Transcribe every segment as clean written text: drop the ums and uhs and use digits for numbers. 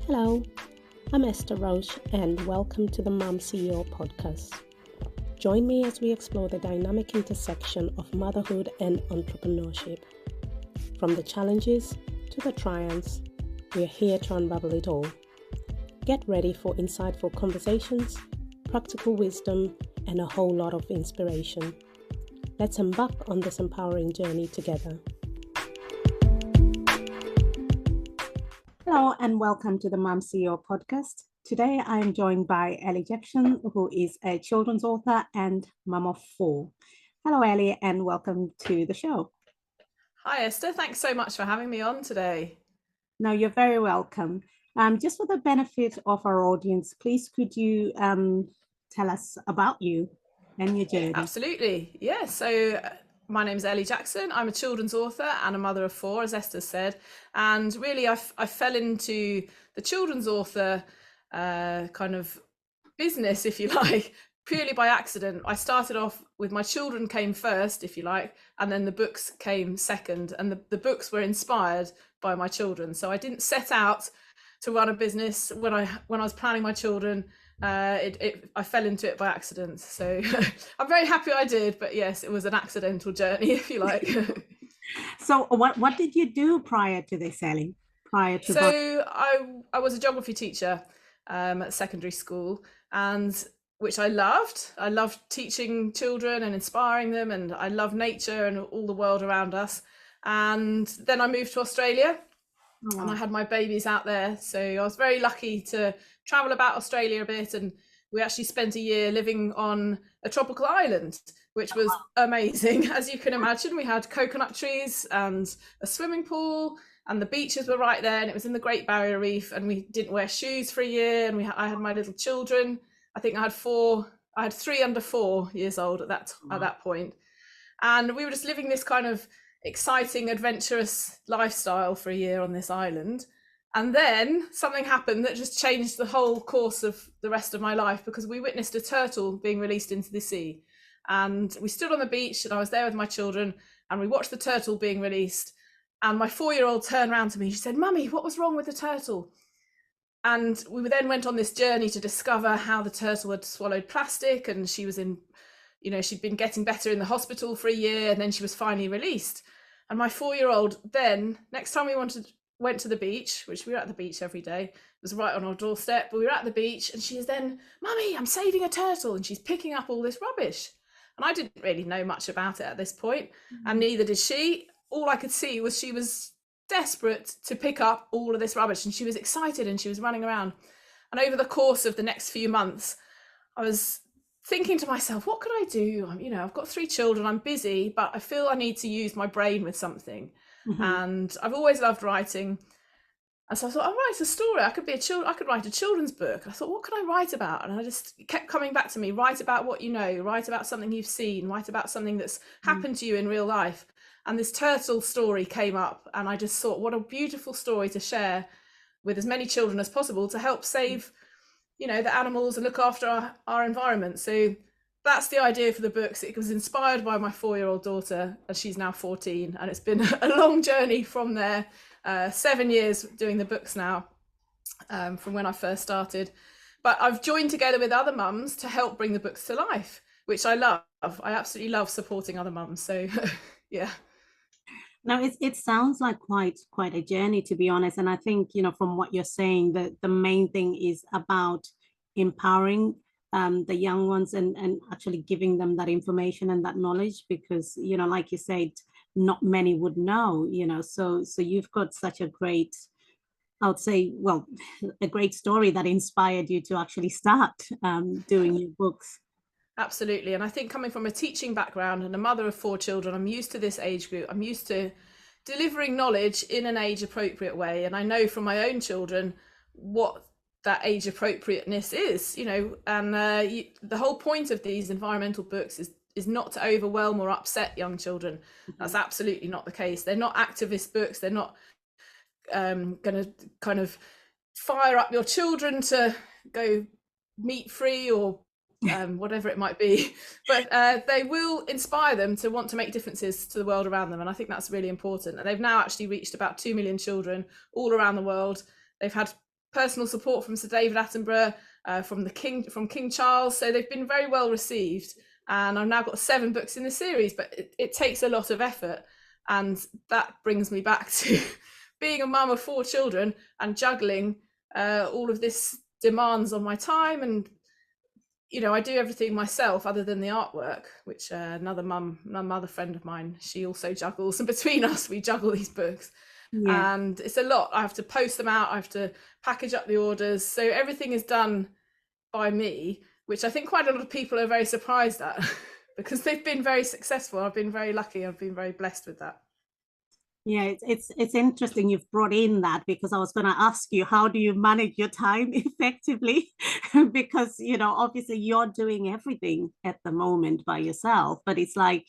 Hello, I'm Esther Roche and welcome to the Mom CEO podcast. Join me as we explore the dynamic intersection of motherhood and entrepreneurship. From the challenges to the triumphs, we're here to unravel it all. Get ready for insightful conversations, practical wisdom, and a whole lot of inspiration. Let's embark on this empowering journey together. Hello and welcome to the Mom CEO podcast. Today I am joined by Ellie Jackson, who is a children's author and mum of 4. Hello Ellie and welcome to the show. Hi Esther, thanks so much for having me on today. No, you're very welcome. Just for the benefit of our audience, please could you tell us about you and your journey? Absolutely, yeah. So my name is Ellie Jackson. I'm a children's author and a mother of 4, as Esther said. And really, I fell into the children's author kind of business, if you like, purely by accident. I started off with my children came first, if you like, and then the books came second. And the books were inspired by my children. So I didn't set out to run a business when I was planning my children. I fell into it by accident, so I'm very happy I did, but yes, it was an accidental journey, if you like. So what did you do prior to this, Ellie? I was a geography teacher at secondary school, and which I loved. I loved teaching children and inspiring them, and I love nature and all the world around us. And then I moved to Australia. And I had my babies out there, so I was very lucky to travel about Australia a bit, and we actually spent a year living on a tropical island, which was amazing. As you can imagine, we had coconut trees and a swimming pool, and the beaches were right there, and it was in the Great Barrier Reef, and we didn't wear shoes for a year, and I had my little children. I think I had 3 under 4 years old at that point, and we were just living this kind of exciting, adventurous lifestyle for a year on this island. And then something happened that just changed the whole course of the rest of my life, because we witnessed a turtle being released into the sea. And we stood on the beach, and I was there with my children, and we watched the turtle being released. And my 4-year-old turned around to me, she said, "Mummy, what was wrong with the turtle?" And we then went on this journey to discover how the turtle had swallowed plastic, and she was she'd been getting better in the hospital for a year, and then she was finally released. And my 4-year-old then, next time we went to the beach, which we were at the beach every day, it was right on our doorstep, but we were at the beach, and she is then, "Mummy, I'm saving a turtle," and she's picking up all this rubbish. And I didn't really know much about it at this point, and neither did she. All I could see was she was desperate to pick up all of this rubbish, and she was excited, and she was running around. And over the course of the next few months, I was thinking to myself, what could I do? I've got 3 children, I'm busy, but I feel I need to use my brain with something. Mm-hmm. And I've always loved writing. And so I thought, I'll write a story. I could write a children's book. And I thought, what could I write about? And I just kept coming back to me, write about what you know, write about something you've seen, write about something that's happened to you in real life. And this turtle story came up, and I just thought, what a beautiful story to share with as many children as possible to help save the animals and look after our environment. So that's the idea for the books. It was inspired by my 4-year-old daughter, and she's now 14, and it's been a long journey from there. 7 years doing the books now, from when I first started. But I've joined together with other mums to help bring the books to life, which I love. I absolutely love supporting other mums. So yeah. Now, it sounds like quite a journey, to be honest. And I think, from what you're saying, that the main thing is about empowering the young ones and actually giving them that information and that knowledge, because, like you said, not many would know, so you've got such a great, I would say, a great story that inspired you to actually start doing your books. Absolutely. And I think coming from a teaching background and a mother of 4 children, I'm used to this age group. I'm used to delivering knowledge in an age appropriate way. And I know from my own children what that age appropriateness is, and the whole point of these environmental books is not to overwhelm or upset young children. That's absolutely not the case. They're not activist books. They're not going to kind of fire up your children to go meat free or whatever it might be, but they will inspire them to want to make differences to the world around them. And I think that's really important. And they've now actually reached about 2 million children all around the world. They've had personal support from Sir David Attenborough, from King Charles. So they've been very well received, and I've now got 7 books in the series, but it takes a lot of effort. And that brings me back to being a mum of 4 children and juggling all of this demands on my time. And I do everything myself other than the artwork, which another friend of mine, she also juggles, and between us we juggle these books. Yeah. And it's a lot. I have to post them out, I have to package up the orders, so everything is done by me, which I think quite a lot of people are very surprised at because they've been very successful. I've been very lucky, I've been very blessed with that. Yeah, it's interesting you've brought in that, because I was going to ask you, how do you manage your time effectively? Because, obviously you're doing everything at the moment by yourself, but it's like,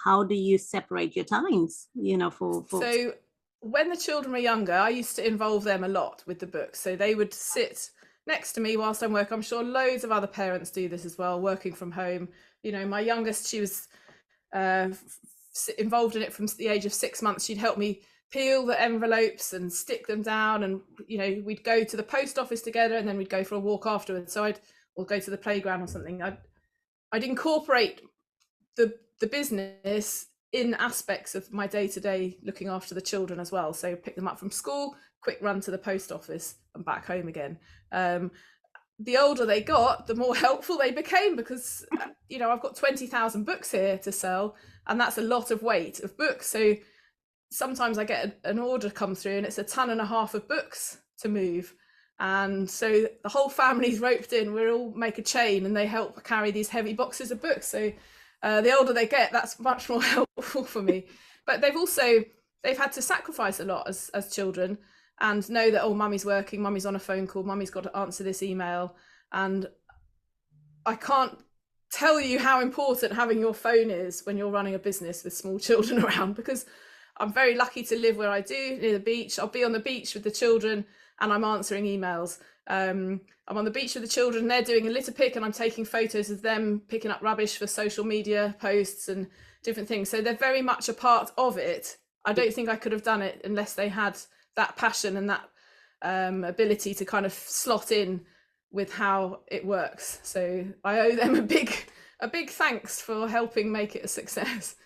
how do you separate your times, for... So when the children were younger, I used to involve them a lot with the books. So they would sit next to me whilst I'm working. I'm sure loads of other parents do this as well, working from home. My youngest, she was involved in it from the age of 6 months. She'd help me peel the envelopes and stick them down, and we'd go to the post office together, and then we'd go for a walk afterwards. So or go to the playground or something. I'd incorporate the business in aspects of my day-to-day looking after the children as well. So pick them up from school, quick run to the post office and back home again. The older they got, the more helpful they became, because I've got 20,000 books here to sell, and that's a lot of weight of books. So sometimes I get an order come through and it's 1.5 tons of books to move, and so the whole family's roped in. We all make a chain and they help carry these heavy boxes of books. So the older they get, that's much more helpful for me. But they've had to sacrifice a lot as children, and know that, oh, mummy's working, mummy's on a phone call, mummy's got to answer this email. And I can't tell you how important having your phone is when you're running a business with small children around, because I'm very lucky to live where I do, near the beach. I'll be on the beach with the children and I'm answering emails. I'm on the beach with the children, they're doing a litter pick, and I'm taking photos of them picking up rubbish for social media posts and different things. So they're very much a part of it. I don't think I could have done it unless they had that passion and that ability to kind of slot in with how it works. So I owe them a big thanks for helping make it a success.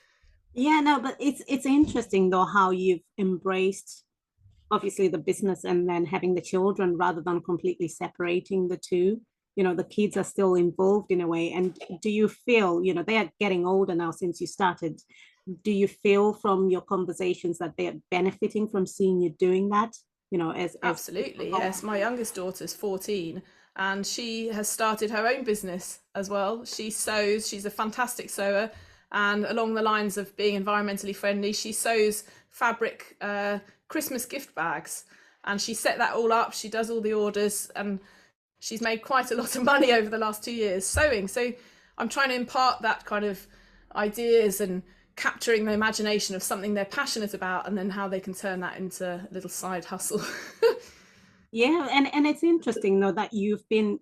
Yeah, no, but it's interesting though how you've embraced obviously the business and then having the children, rather than completely separating the two. The kids are still involved in a way. And do you feel, they are getting older now since you started, do you feel from your conversations that they're benefiting from seeing you doing that? Absolutely, yes. My youngest daughter's 14 and she has started her own business as well. She sews, she's a fantastic sewer, and along the lines of being environmentally friendly, she sews fabric Christmas gift bags, and she set that all up. She does all the orders, and she's made quite a lot of money over the last 2 years sewing. So I'm trying to impart that kind of ideas and capturing the imagination of something they're passionate about, and then how they can turn that into a little side hustle. Yeah, and it's interesting though that you've been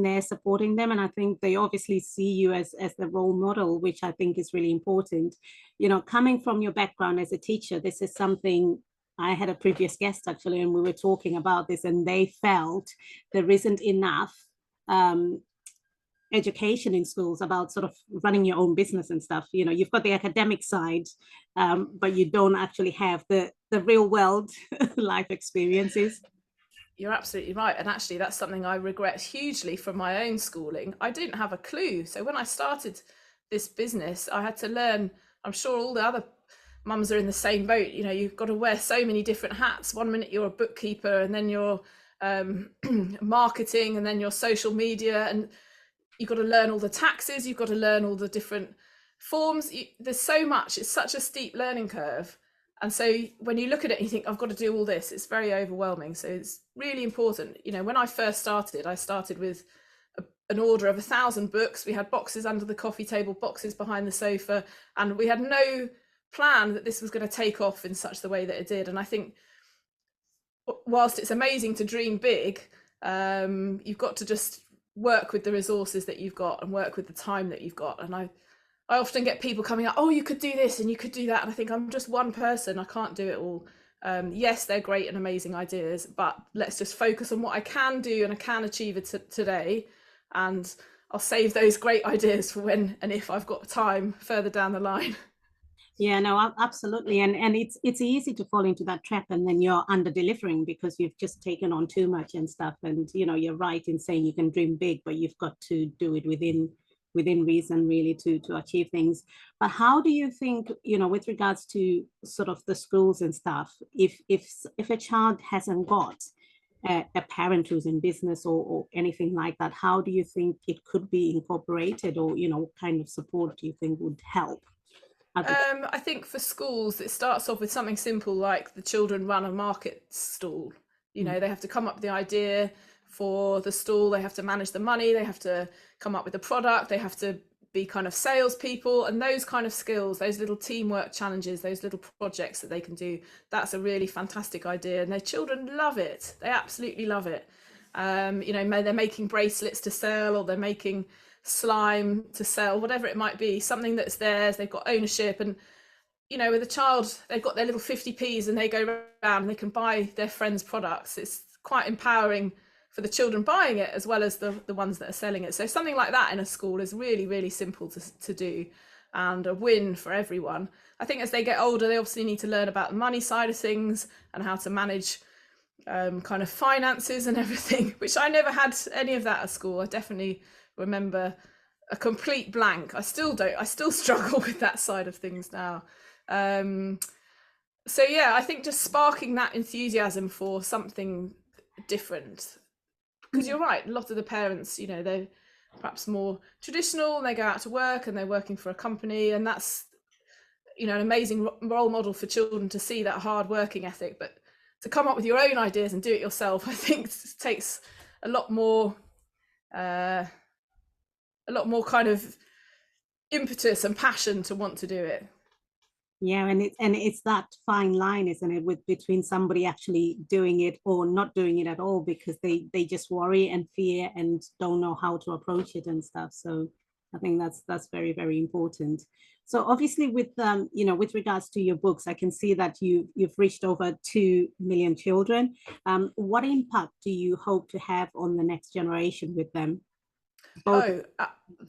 there supporting them, and I think they obviously see you as the role model, which I think is really important. Coming from your background as a teacher, this is something I had a previous guest actually, and we were talking about this, and they felt there isn't enough education in schools about sort of running your own business and stuff. You've got the academic side, but you don't actually have the real world life experiences. You're absolutely right. And actually, that's something I regret hugely from my own schooling. I didn't have a clue. So when I started this business, I had to learn. I'm sure all the other mums are in the same boat. You've got to wear so many different hats. One minute you're a bookkeeper, and then you're marketing, and then you're social media, and you've got to learn all the taxes. You've got to learn all the different forms. There's so much. It's such a steep learning curve. And so when you look at it and you think, I've got to do all this, it's very overwhelming. So it's really important. When I first started, I started with an order of 1,000 books. We had boxes under the coffee table, boxes behind the sofa, and we had no plan that this was going to take off in such the way that it did. And I think whilst it's amazing to dream big, you've got to just work with the resources that you've got and work with the time that you've got. And I often get people coming up, oh, you could do this and you could do that. And I think I'm just one person. I can't do it all. Yes, they're great and amazing ideas, but let's just focus on what I can do and I can achieve it today, and I'll save those great ideas for when and if I've got time further down the line. Yeah, no, absolutely. And it's easy to fall into that trap, and then you're under delivering because you've just taken on too much and stuff. And you're right in saying you can dream big, but you've got to do it within reason, really, to achieve things. But how do you think, with regards to sort of the schools and stuff, if a child hasn't got a parent who's in business or anything like that, how do you think it could be incorporated, or what kind of support do you think would help? I think for schools, it starts off with something simple like the children run a market stall. They have to come up with the idea for the stall, they have to manage the money, they have to come up with the product, they have to be kind of salespeople, and those kind of skills, those little teamwork challenges, those little projects that they can do, that's a really fantastic idea, and their children love it. They absolutely love it. They're making bracelets to sell, or they're making slime to sell, whatever it might be, something that's theirs, they've got ownership. And with a child, they've got their little 50p's and they go around and they can buy their friends' products. It's quite empowering for the children buying it as well as the ones that are selling it. So something like that in a school is really, really simple to do, and a win for everyone. I think as they get older, they obviously need to learn about the money side of things and how to manage kind of finances and everything, which I never had any of that at school. I definitely remember a complete blank. I still struggle with that side of things now. So yeah, I think just sparking that enthusiasm for something different, because you're right, a lot of the parents, they're perhaps more traditional and they go out to work and they're working for a company, and that's an amazing role model for children to see, that hard working ethic. But to come up with your own ideas and do it yourself, I think takes a lot more kind of impetus and passion to want to do it. Yeah, and it's that fine line, isn't it, between somebody actually doing it or not doing it at all, because they just worry and fear and don't know how to approach it and stuff. So I think that's very, very important. So obviously with with regards to your books, I can see that you've reached over 2 million children. What impact do you hope to have on the next generation with them? Both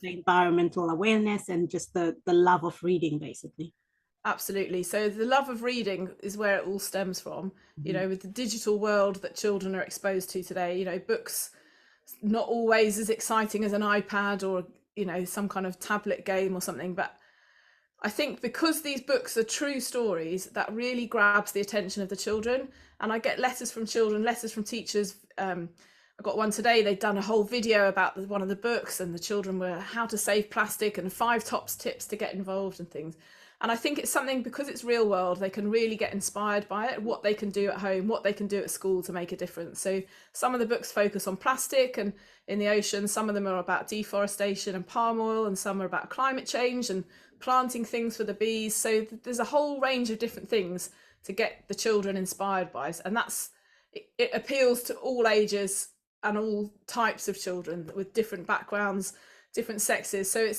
the environmental awareness and just the love of reading, basically. Absolutely. So the love of reading is where it all stems from. With the digital world that children are exposed to today, books not always as exciting as an iPad or some kind of tablet game or something. But I think because these books are true stories, that really grabs the attention of the children. And I get letters from children, letters from teachers. I got one today. They'd done a whole video about one of the books, and the children were how to save plastic and 5 top tips to get involved and things. And I think it's something, because it's real world, they can really get inspired by it, what they can do at home, what they can do at school to make a difference. So some of the books focus on plastic and in the ocean, some of them are about deforestation and palm oil, and some are about climate change and planting things for the bees. So there's a whole range of different things to get the children inspired by. And it appeals to all ages and all types of children with different backgrounds, different sexes. So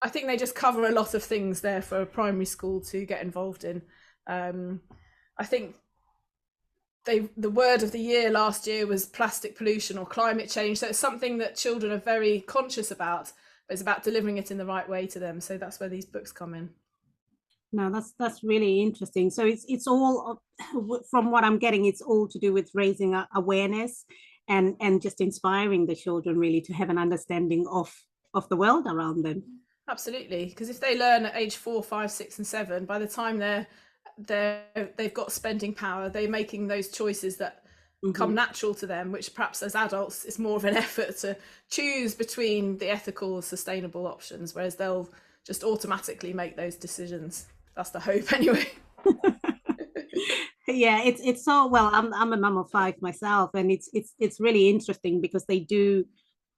I think they just cover a lot of things there for a primary school to get involved in. I think the word of the year last year was plastic pollution or climate change. So it's something that children are very conscious about, but it's about delivering it in the right way to them. So that's where these books come in. No, that's really interesting. So it's all, from what I'm getting, it's all to do with raising awareness and just inspiring the children really to have an understanding of the world around them. Absolutely, because if they learn at age 4, 5, 6, and 7, by the time they've got spending power, they're making those choices that come natural to them, which perhaps as adults it's more of an effort to choose between the ethical or sustainable options, whereas they'll just automatically make those decisions. That's the hope anyway. Yeah, it's so, well, I'm a mum of 5 myself, and it's really interesting because they do,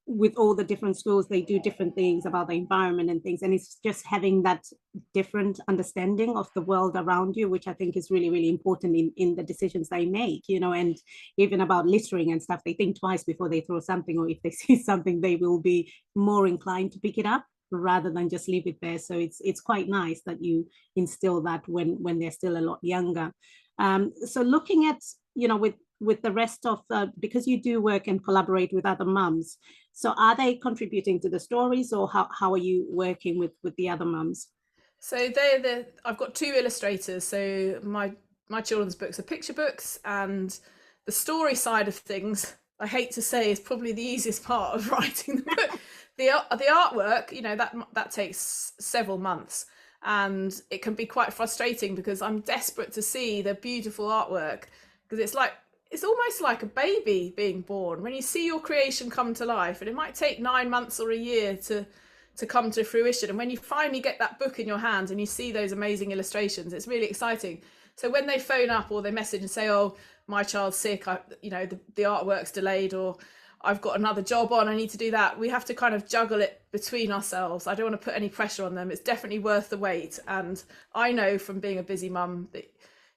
with all the different schools, they do different things about the environment and things, and it's just having that different understanding of the world around you, which I think is really, really important in the decisions they make, and even about littering and stuff. They think twice before they throw something, or if they see something, they will be more inclined to pick it up rather than just leave it there. So it's quite nice that you instill that when they're still a lot younger. So looking at, with the rest of because you do work and collaborate with other mums, so are they contributing to the stories, or how are you working with the other mums? So I've got two illustrators. So my children's books are picture books, and the story side of things, I hate to say, is probably the easiest part of writing the book. The artwork, that takes several months, and it can be quite frustrating because I'm desperate to see the beautiful artwork, because it's almost like a baby being born when you see your creation come to life, and it might take 9 months or a year to come to fruition. And when you finally get that book in your hand and you see those amazing illustrations, it's really exciting. So when they phone up or they message and say, oh, my child's sick, the artwork's delayed, or I've got another job on, I need to do that, we have to kind of juggle it between ourselves. I don't want to put any pressure on them. It's definitely worth the wait. And I know from being a busy mum that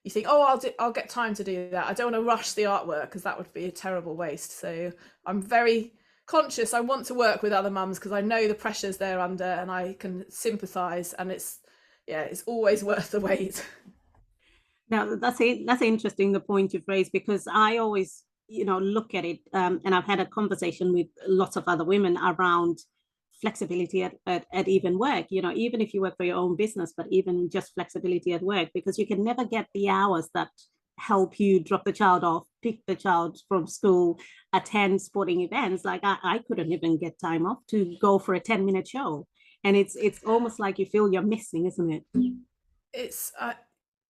you think, oh, I'll get time to do that. I don't want to rush the artwork because that would be a terrible waste. So I'm very conscious. I want to work with other mums because I know the pressures they're under and I can sympathize, and it's always worth the wait. Now that's interesting, the point you've raised, because I always, look at it, and I've had a conversation with lots of other women around flexibility at even work, even if you work for your own business, but even just flexibility at work, because you can never get the hours that help you drop the child off, pick the child from school, attend sporting events. Like I couldn't even get time off to go for a 10-minute show. And it's almost like you feel you're missing, isn't it? It's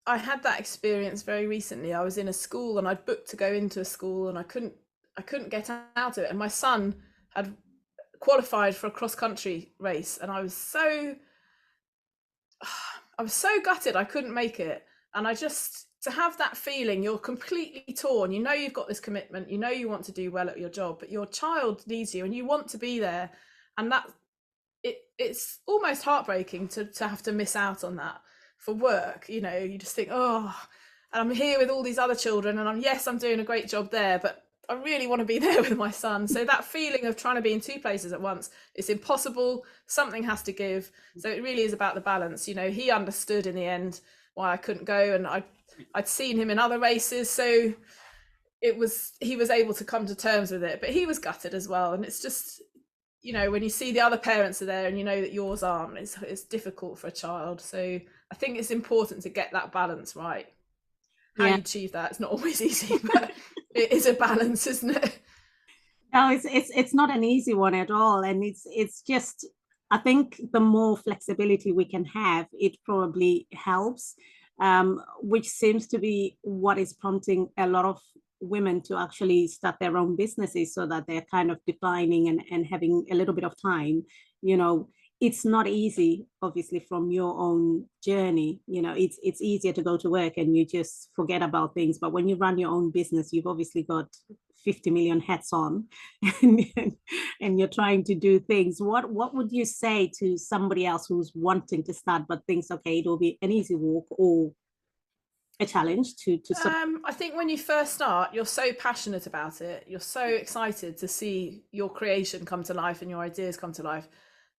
I had that experience very recently. I was in a school and I'd booked to go into a school, and I couldn't get out of it. And my son had qualified for a cross country race, and I was so gutted I couldn't make it. And to have that feeling, you're completely torn. You've got this commitment, you want to do well at your job, but your child needs you and you want to be there. And it's almost heartbreaking to have to miss out on that for work. You just think, oh, and I'm here with all these other children, and I'm doing a great job there, but I really want to be there with my son. So that feeling of trying to be in two places at once, it's impossible. Something has to give. So it really is about the balance. He understood in the end why I couldn't go, and I'd seen him in other races, so he was able to come to terms with it, but he was gutted as well. And it's just, when you see the other parents are there and that yours aren't, it's difficult for a child. So I think it's important to get that balance right. How you achieve that, it's not always easy, but it is a balance, isn't it? No, it's not an easy one at all. And it's just, I think the more flexibility we can have, it probably helps, which seems to be what is prompting a lot of women to actually start their own businesses, so that they're kind of defining and having a little bit of time. It's not easy, obviously, from your own journey. It's easier to go to work and you just forget about things, but when you run your own business, you've obviously got 50 million hats on, and you're trying to do things. What would you say to somebody else who's wanting to start but thinks, okay, it'll be an easy walk or a challenge to I think when you first start, you're so passionate about it, you're so excited to see your creation come to life and your ideas come to life,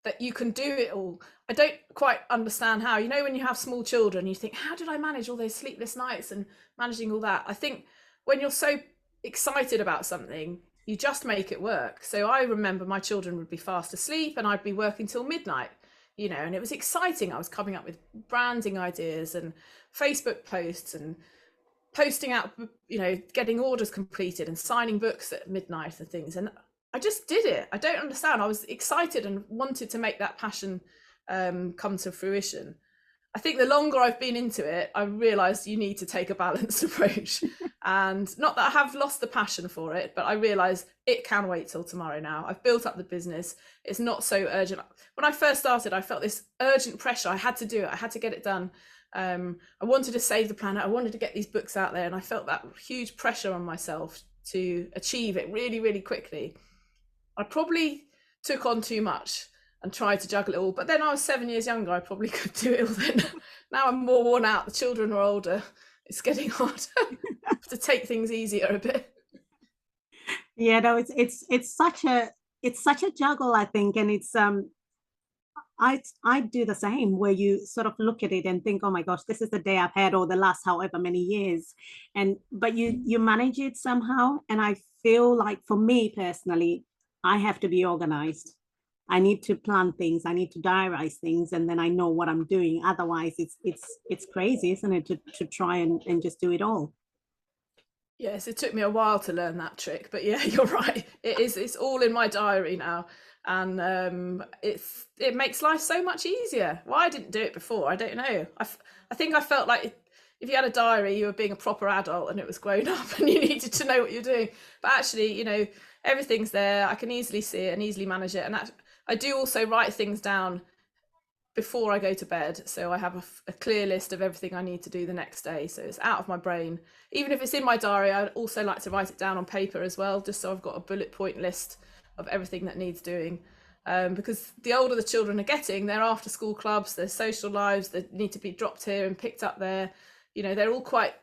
that you can do it all. I don't quite understand how, when you have small children, you think, how did I manage all those sleepless nights and managing all that? I think when you're so excited about something, you just make it work. So I remember my children would be fast asleep and I'd be working till midnight, and it was exciting. I was coming up with branding ideas and Facebook posts and posting out, getting orders completed and signing books at midnight and things. And I just did it. I don't understand. I was excited and wanted to make that passion come to fruition. I think the longer I've been into it, I realized you need to take a balanced approach. And not that I have lost the passion for it, but I realize it can wait till tomorrow now. I've built up the business. It's not so urgent. When I first started, I felt this urgent pressure. I had to do it. I had to get it done. I wanted to save the planet. I wanted to get these books out there. And I felt that huge pressure on myself to achieve it really, really quickly. I probably took on too much and tried to juggle it all. But then I was 7 years younger. I probably could do it all then. Now I'm more worn out. The children are older. It's getting harder. I have to take things easier a bit. Yeah, no, it's such a juggle, I think. And it's I do the same, where you sort of look at it and think, oh my gosh, this is the day I've had, or the last however many years, and but you manage it somehow. And I feel like for me personally, I have to be organized. I need to plan things. I need to diarize things, and then I know what I'm doing. Otherwise, it's crazy, isn't it, to try and just do it all. Yes, it took me a while to learn that trick, but yeah, you're right. It's all in my diary now, and it makes life so much easier. Why I didn't do it before, I don't know. I think I felt like if you had a diary, you were being a proper adult and it was grown up, and you needed to know what you're doing. But actually, everything's there. I can easily see it and easily manage it, and I do also write things down before I go to bed. So I have a clear list of everything I need to do the next day. So it's out of my brain. Even if it's in my diary, I also like to write it down on paper as well, just so I've got a bullet point list of everything that needs doing. Because the older the children are getting, their after school clubs, their social lives, they need to be dropped here and picked up there. They're all quite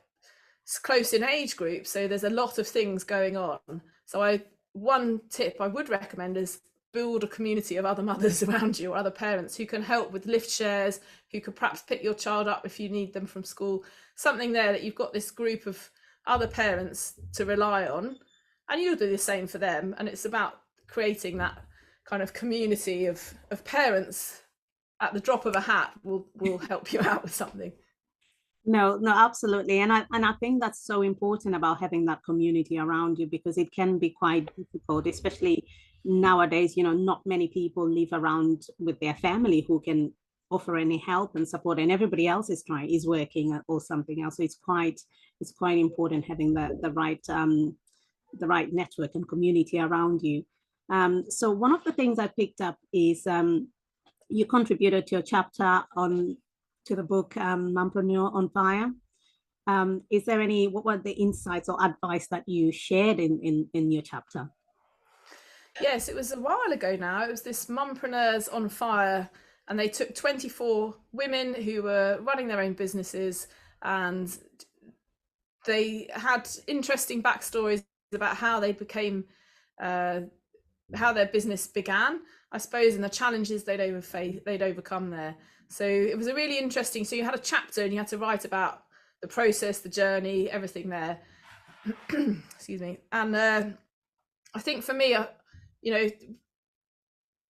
close in age group. So there's a lot of things going on. So one tip I would recommend is build a community of other mothers around you or other parents who can help with lift shares, who could perhaps pick your child up if you need them from school. Something there that you've got this group of other parents to rely on, and you'll do the same for them. And it's about creating that kind of community of parents at the drop of a hat will help you out with something. No, no, absolutely. And I think that's so important about having that community around you, because it can be quite difficult, especially nowadays. Not many people live around with their family who can offer any help and support, and everybody else is working or something else. So it's quite important having the right network and community around you. So one of the things I picked up is you contributed to a chapter to the book Mompreneur on Fire. Is there what were the insights or advice that you shared in your chapter? Yes, it was a while ago now. It was this Mompreneurs on Fire, and they took 24 women who were running their own businesses, and they had interesting backstories about how they became, how their business began, I suppose, and the challenges they'd overcome there. So it was a really interesting. So you had a chapter and you had to write about the process, the journey, everything there. Excuse me. And I think for me,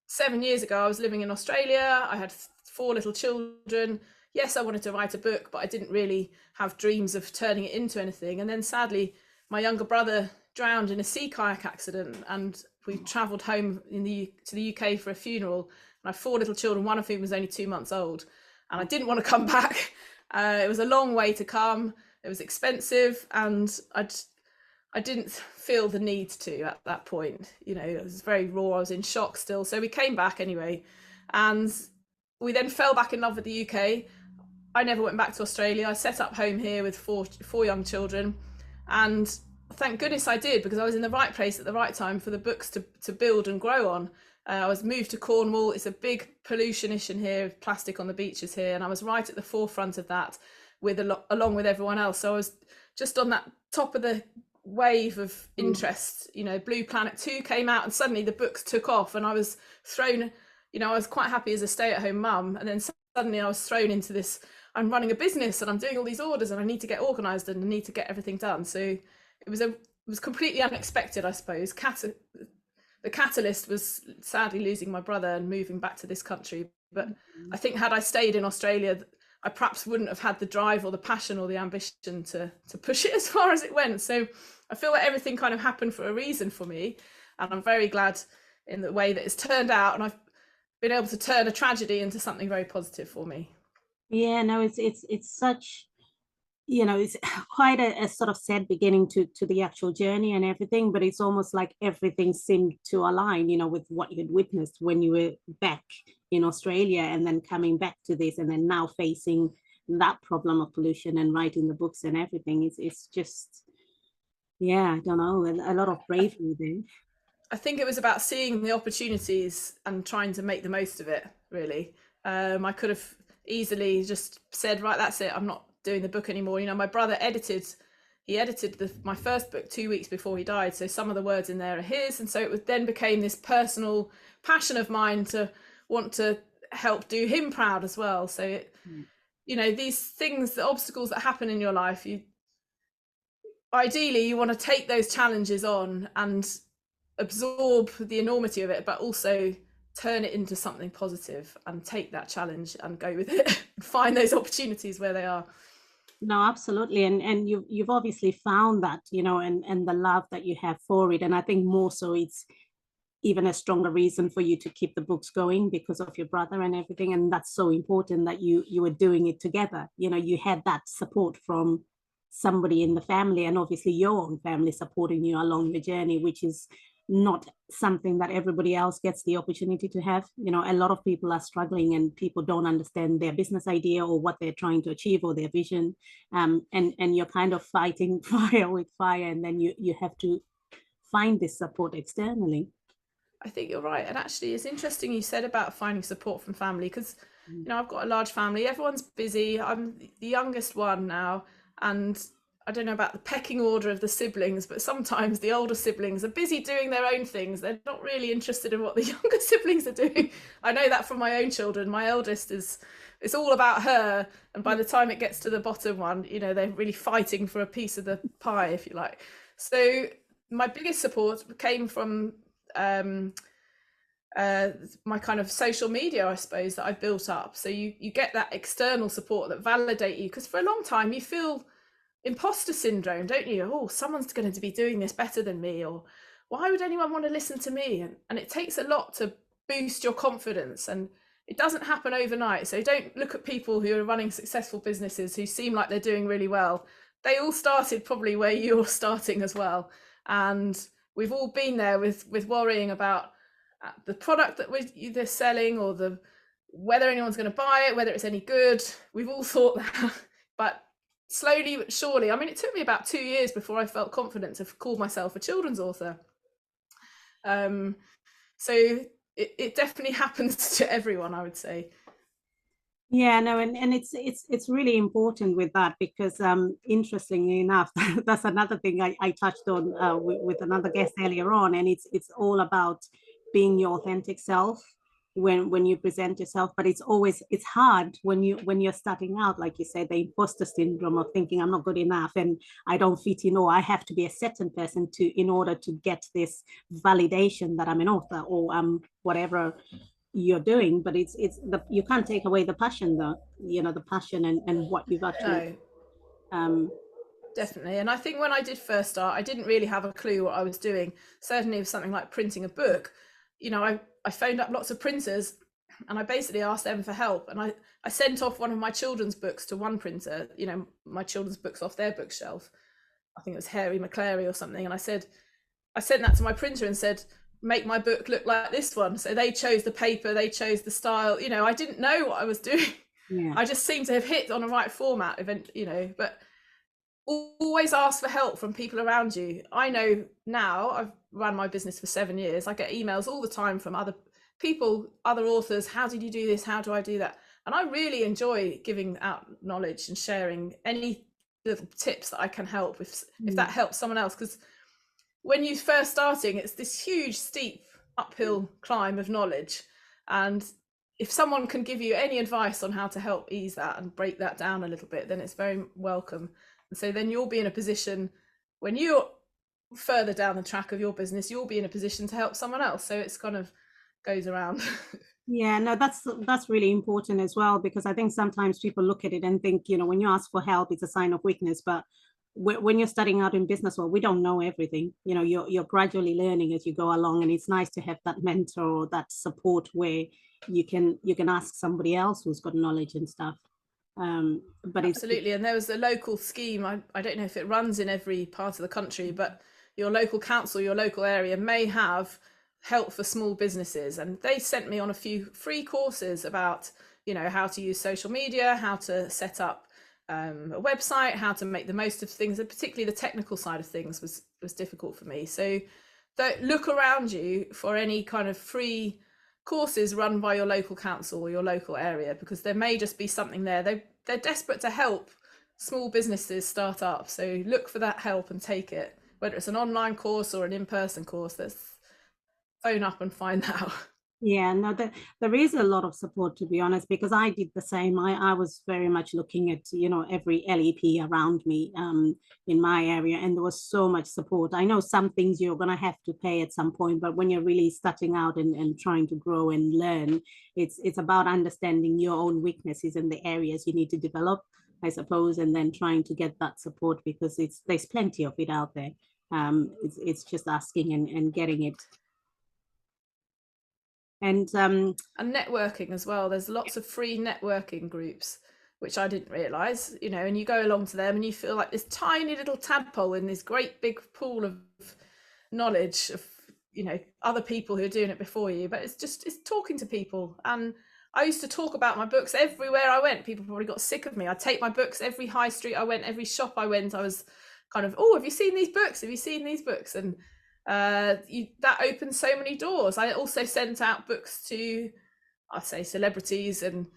7 years ago, I was living in Australia. I had 4 little children. Yes, I wanted to write a book, but I didn't really have dreams of turning it into anything. And then sadly, my younger brother drowned in a sea kayak accident, and we travelled home to the UK for a funeral. And I had 4 little children, one of whom was only 2 months old. And I didn't want to come back. It was a long way to come. It was expensive, and I didn't feel the need to at that point. It was very raw. I was in shock still. So we came back anyway, and we then fell back in love with the UK. I never went back to Australia. I set up home here with four young children, and thank goodness I did, because I was in the right place at the right time for the books to build and grow on. I was moved to Cornwall. It's a big pollution issue here, plastic on the beaches here, and I was right at the forefront of that along with everyone else. So I was just on that top of the wave of interest. Blue Planet 2 came out, and suddenly the books took off, and I was thrown, I was quite happy as a stay-at-home mum, and then suddenly I was thrown into this, I'm running a business and I'm doing all these orders and I need to get organized and I need to get everything done. So it was completely unexpected, I suppose. The catalyst was sadly losing my brother and moving back to this country. But I think had I stayed in Australia, I perhaps wouldn't have had the drive or the passion or the ambition to push it as far as it went. So I feel like everything kind of happened for a reason for me. And I'm very glad in the way that it's turned out. And I've been able to turn a tragedy into something very positive for me. Yeah, no, it's such, it's quite a sort of sad beginning to the actual journey and everything, but it's almost like everything seemed to align, with what you'd witnessed when you were back in Australia, and then coming back to this, and then now facing that problem of pollution and writing the books and everything. It's just, yeah, I don't know, a lot of bravery there. I think it was about seeing the opportunities and trying to make the most of it, really. I could have easily just said, right, that's it, I'm not doing the book anymore. My brother edited my first book 2 weeks before he died, so some of the words in there are his, and so then became this personal passion of mine to want to help do him proud as well. So you know, these things, the obstacles that happen in your life, ideally you want to take those challenges on and absorb the enormity of it, but also turn it into something positive and take that challenge and go with it. Find those opportunities where they are. No, absolutely. And you've obviously found that, you know, and the love that you have for it. And I think more so it's even a stronger reason for you to keep the books going because of your brother and everything. And that's so important that you were doing it together. You know, you had that support from somebody in the family, and obviously your own family supporting you along your journey, which is not something that everybody else gets the opportunity to have. You know, a lot of people are struggling and people don't understand their business idea or what they're trying to achieve or their vision. And you're kind of fighting fire with fire, and then you have to find this support externally. I think you're right. And actually, it's interesting you said about finding support from family, because, you know, I've got a large family. Everyone's busy. I'm the youngest one now. And I don't know about the pecking order of the siblings, but sometimes the older siblings are busy doing their own things. They're not really interested in what the younger siblings are doing. I know that from my own children. My eldest it's all about her. And by the time it gets to the bottom one, you know, they're really fighting for a piece of the pie, if you like. So my biggest support came from my kind of social media, I suppose, that I built up. So you get that external support that validate you, because for a long time you feel imposter syndrome, don't you? Oh, someone's going to be doing this better than me, or why would anyone want to listen to me? And it takes a lot to boost your confidence, and it doesn't happen overnight. So don't look at people who are running successful businesses who seem like they're doing really well. They all started probably where you're starting as well, and we've all been there with worrying about the product that they're selling, or whether anyone's going to buy it, whether it's any good. We've all thought that, but slowly but surely, I mean, it took me about 2 years before I felt confident to call myself a children's author. So it definitely happens to everyone, I would say. Yeah, no, and it's really important with that because interestingly enough, that's another thing I touched on with another guest earlier on, and it's all about being your authentic self when you present yourself. But it's hard when you're starting out, like you said, the imposter syndrome of thinking I'm not good enough and I don't fit in, or I have to be a certain person in order to get this validation that I'm an author or whatever you're doing. But you can't take away the passion though, you know, the passion and what you've actually definitely. And I think when I did first start, I didn't really have a clue what I was doing. Certainly with something like printing a book, you know, I phoned up lots of printers and I basically asked them for help, and I sent off one of my children's books to one printer, you know, my children's books off their bookshelf. I think it was Harry McClary or something, and I sent that to my printer and said, make my book look like this one. So they chose the paper, they chose the style. You know, I didn't know what I was doing. Yeah. I just seemed to have hit on a right format event, you know. But always ask for help from people around you. I know now, I've run my business for 7 years. I get emails all the time from other people, other authors. How did you do this? How do I do that? And I really enjoy giving out knowledge and sharing any little tips that I can help with, if that helps someone else. Because when you're first starting, it's this huge, steep uphill climb of knowledge. And if someone can give you any advice on how to help ease that and break that down a little bit, then it's very welcome. And so then you'll be in a position, when you're further down the track of your business, you'll be in a position to help someone else. So it's kind of goes around. Yeah, no, that's really important as well, because I think sometimes people look at it and think, you know, when you ask for help, it's a sign of weakness. But when you're starting out in business, well, we don't know everything. You know, you're gradually learning as you go along, and it's nice to have that mentor or that support where you can ask somebody else who's got knowledge and stuff. But absolutely. And there was a local scheme. I don't know if it runs in every part of the country, but your local council, your local area may have help for small businesses, and they sent me on a few free courses about, you know, how to use social media, how to set up a website, how to make the most of things, and particularly the technical side of things was difficult for me. So look around you for any kind of free courses run by your local council or your local area, because there may just be something there. They're desperate to help small businesses start up. So look for that help and take it, whether it's an online course or an in-person course. Let's phone up and find out. Yeah, no, there is a lot of support, to be honest, because I did the same. I was very much looking at, every LEP around me in my area, and there was so much support. I know some things you're going to have to pay at some point, but when you're really starting out and trying to grow and learn, it's about understanding your own weaknesses and the areas you need to develop, I suppose, and then trying to get that support because there's plenty of it out there. It's just asking and getting it. And networking as well. There's lots of free networking groups, which I didn't realize, and you go along to them and you feel like this tiny little tadpole in this great big pool of knowledge of, other people who are doing it before you. But it's talking to people. And I used to talk about my books everywhere I went. People probably got sick of me. I'd take my books every high street I went, every shop I went. I was kind of, oh, have you seen these books? Have you seen these books? And that opened so many doors. I also sent out books to, I'd say, celebrities, and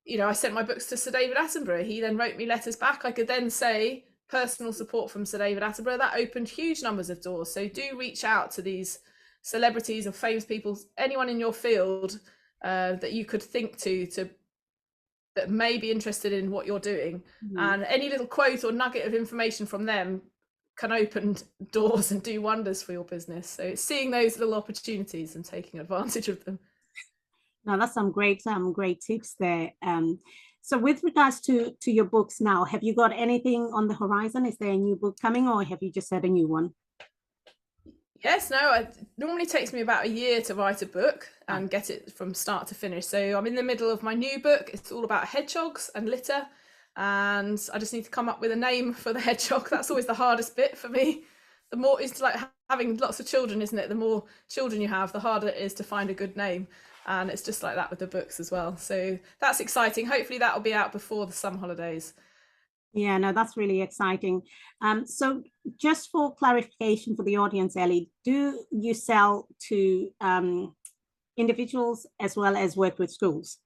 I sent my books to Sir David Attenborough. He then wrote me letters back. I could then say personal support from Sir David Attenborough. That opened huge numbers of doors. So do reach out to these celebrities or famous people, anyone in your field that you could think to that may be interested in what you're doing. And any little quote or nugget of information from them can open doors and do wonders for your business. So it's seeing those little opportunities and taking advantage of them. Now that's some great tips there. So with regards to your books now, have you got anything on the horizon? Is there a new book coming, or have you just had a new one? Yes, no, it normally takes me about a year to write a book and get it from start to finish. So I'm in the middle of my new book. It's all about hedgehogs and litter. And I just need to come up with a name for the hedgehog. That's always the hardest bit for me. The more it's like having lots of children, isn't it? The more children you have, the harder it is to find a good name. And it's just like that with the books as well. So that's exciting. Hopefully that will be out before the summer holidays. Yeah, no, that's really exciting. So just for clarification for the audience, Ellie, do you sell to individuals as well as work with schools?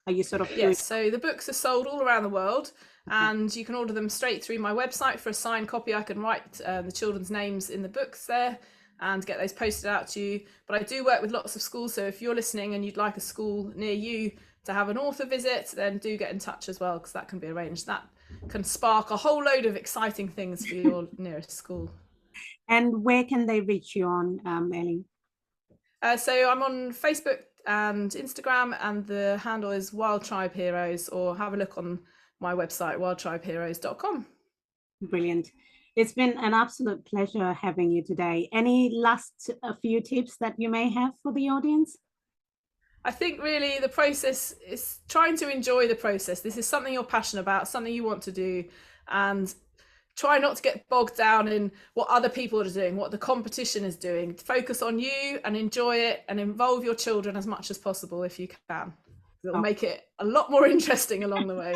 Are you sort of... Yes, so the books are sold all around the world, and you can order them straight through my website for a signed copy. I can write the children's names in the books there and get those posted out to you. But I do work with lots of schools, so if you're listening and you'd like a school near you to have an author visit, then do get in touch as well, because that can be arranged. That can spark a whole load of exciting things for your nearest school. And where can they reach you on, Ellie? So I'm on Facebook and Instagram, and the handle is Wild Tribe Heroes, or have a look on my website, wildtribeheroes.com. Brilliant. It's been an absolute pleasure having you today. Any last few tips that you may have for the audience? I think really the process is trying to enjoy the process. This is something you're passionate about, something you want to do, and try not to get bogged down in what other people are doing, what the competition is doing. Focus on you and enjoy it, and involve your children as much as possible if you can. It'll make it a lot more interesting along the way.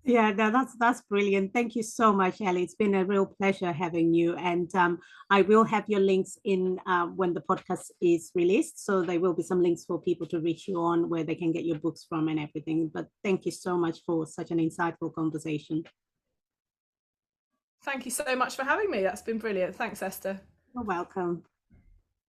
Yeah, no, that's brilliant. Thank you so much, Ellie. It's been a real pleasure having you. And I will have your links in when the podcast is released. So there will be some links for people to reach you on where they can get your books from and everything. But thank you so much for such an insightful conversation. Thank you so much for having me. That's been brilliant. Thanks, Esther. You're welcome.